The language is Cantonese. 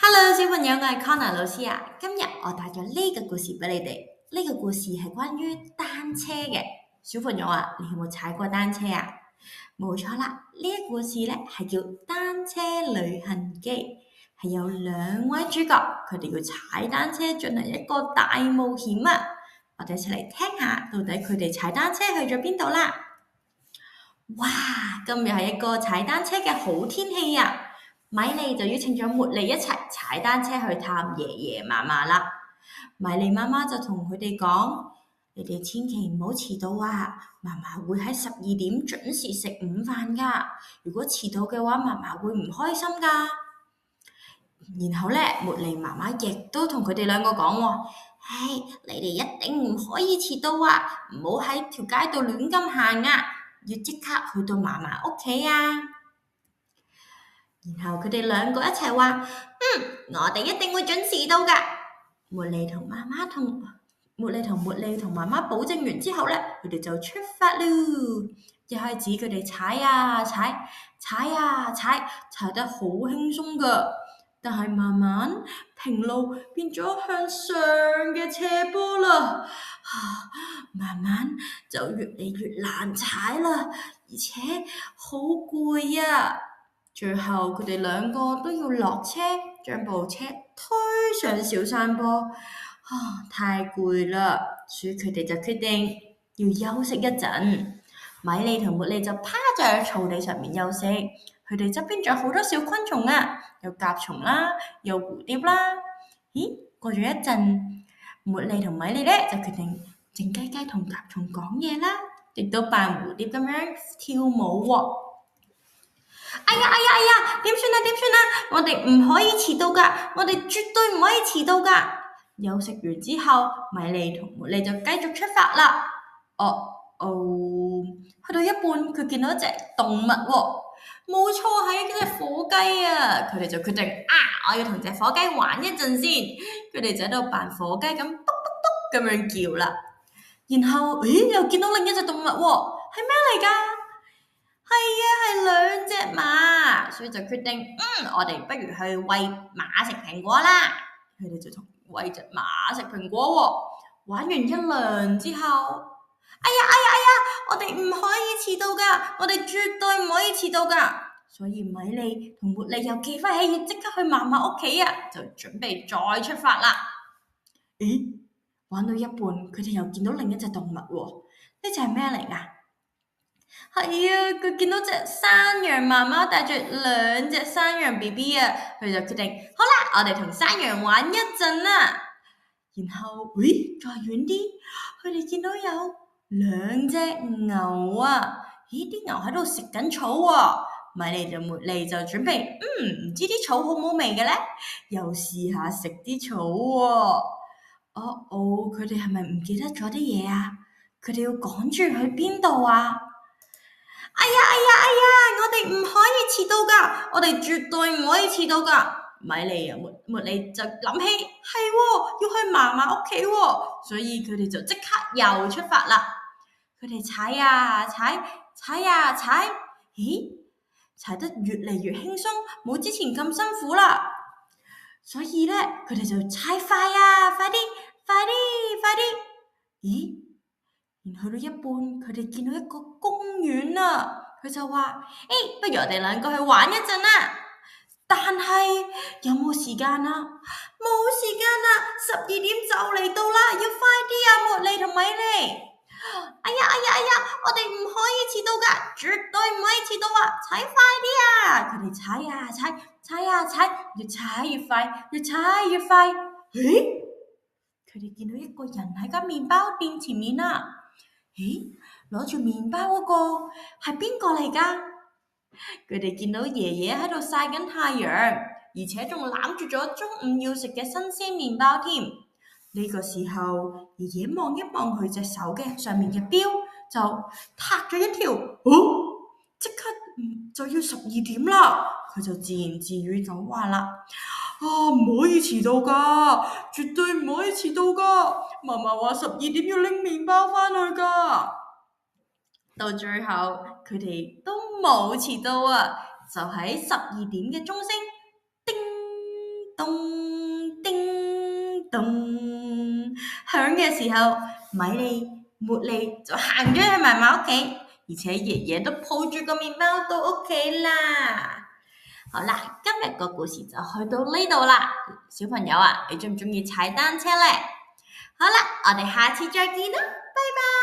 Hello，小朋友，我係 Connor 老師啊。今日我帶咗呢個故事俾你哋。呢個故事係關於單車嘅。小朋友啊，你有冇踩過單車啊？冇錯啦，呢個故事咧係叫《單車旅行記》，係有兩位主角，佢哋要踩單車進行一個大冒險啊！我哋一齊嚟聽下，到底佢哋踩單車去咗邊度啦？哇！今日係一個踩單車嘅好天氣啊！米莉就邀請咗茉莉一齊踩單車去探爺爺嫲嫲啦。米莉媽媽就同佢哋講：你哋千祈唔好遲到啊！嫲嫲會喺12點準時食午飯㗎。如果遲到嘅話，嫲嫲會唔開心㗎。然後咧，茉莉媽媽亦都同佢哋兩個講喎：你哋一定唔可以遲到啊！唔好喺條街度亂咁行啊！要即刻去到嫲嫲屋企啊！然後佢哋兩個一齊話：我哋一定會準時到㗎。茉莉同媽媽同媽媽保證完之後咧，佢哋就出發咯。一開始佢哋踩啊踩，踩啊踩，踩得好輕鬆㗎。但係慢慢平路變咗向上嘅斜坡啦，慢慢就越嚟越難踩啦，而且好攰啊！最後佢哋兩個都要落車，將部車推上小山坡，太攰啦，所以佢哋就決定要休息一陣。米莉同茉莉就趴在草地上面休息，佢哋側邊仲有好多小昆蟲啊，有甲蟲啦，有蝴蝶啦。咦，過咗一陣，茉莉同米莉咧就決定靜雞雞同甲蟲講嘢啦，亦都扮蝴蝶咁樣跳舞喎。哎呀，點算啊！我哋唔可以遲到㗎，我哋絕對唔可以遲到㗎。休息完之後，米莉同茉莉就繼續出發啦。去到一半，佢見到一隻動物喎，冇錯係一隻火雞啊！佢哋就決定我要同隻火雞玩一陣先。佢哋就喺度扮火雞咁篤篤篤咁樣叫啦。然後，又見到另一隻動物喎，係咩嚟㗎？係兩隻馬，所以就決定，我哋不如去餵馬食蘋果啦。佢哋就同餵隻馬食蘋果喎。玩完一輪之後，哎呀，我哋唔可以遲到㗎，我哋絕對唔可以遲到㗎。所以米莉同茉莉又企翻起，要即刻去嫲嫲屋企啊，就準備再出發啦。玩到一半，佢哋又見到另一隻動物喎，呢隻係咩嚟㗎？係啊，佢見到隻山羊媽媽帶住兩隻山羊 BB 啊，佢就決定好啦，我哋同山羊玩一陣啦。然後，再遠啲，佢哋見到有兩隻牛啊，啲牛喺度食緊草喎。米莉同茉莉就準備，唔知啲草好唔好味嘅咧，又試下食啲草喎。佢哋係咪唔記得咗啲嘢啊？佢哋要趕住去邊度啊？哎呀！我哋唔可以遲到㗎，我哋絕對唔可以遲到㗎。米莉啊，茉莉就諗起係要去嫲嫲屋企喎，所以佢哋就即刻又出發啦。佢哋踩啊踩，踩啊踩，踩得越嚟越輕鬆，冇之前咁辛苦啦。所以咧，佢哋就踩快啊，快啲！然後去到一半，佢哋見到一個公園啊，佢就話：不如我哋兩個去玩一陣啦。但係有冇時間啊？冇時間啦，12點就嚟到啦，要快啲啊！茉莉同米莉，哎呀，我哋唔可以遲到㗎，絕對唔可以遲到啊！踩快啲啊！佢哋踩啊踩，踩啊踩，越踩越快，越踩越快。佢哋見到一個人喺間麵包店前面啊！攞住麵包嗰個係邊個嚟㗎？佢哋見到爺爺喺度曬緊太陽，而且仲攬住咗中午要食嘅新鮮麵包添。呢個時候，爺爺望一望佢隻手嘅上面嘅錶，就撻咗一條，即刻就要12點啦。佢就自言自語咁話啦：唔可以遲到㗎，絕對唔可以遲到㗎。嫲嫲話12點要拎麵包返去㗎。到最後，佢哋都冇遲到啊！就喺12點嘅鐘聲叮咚咚響嘅時候，米莉、茉莉就行咗去嫲嫲屋企，而且爺爺都抱住個麵包到屋企啦。好啦，今日個故事就去到呢度啦。小朋友啊，你中唔中意踩單車呢？好啦，我哋下次再見啦，拜拜。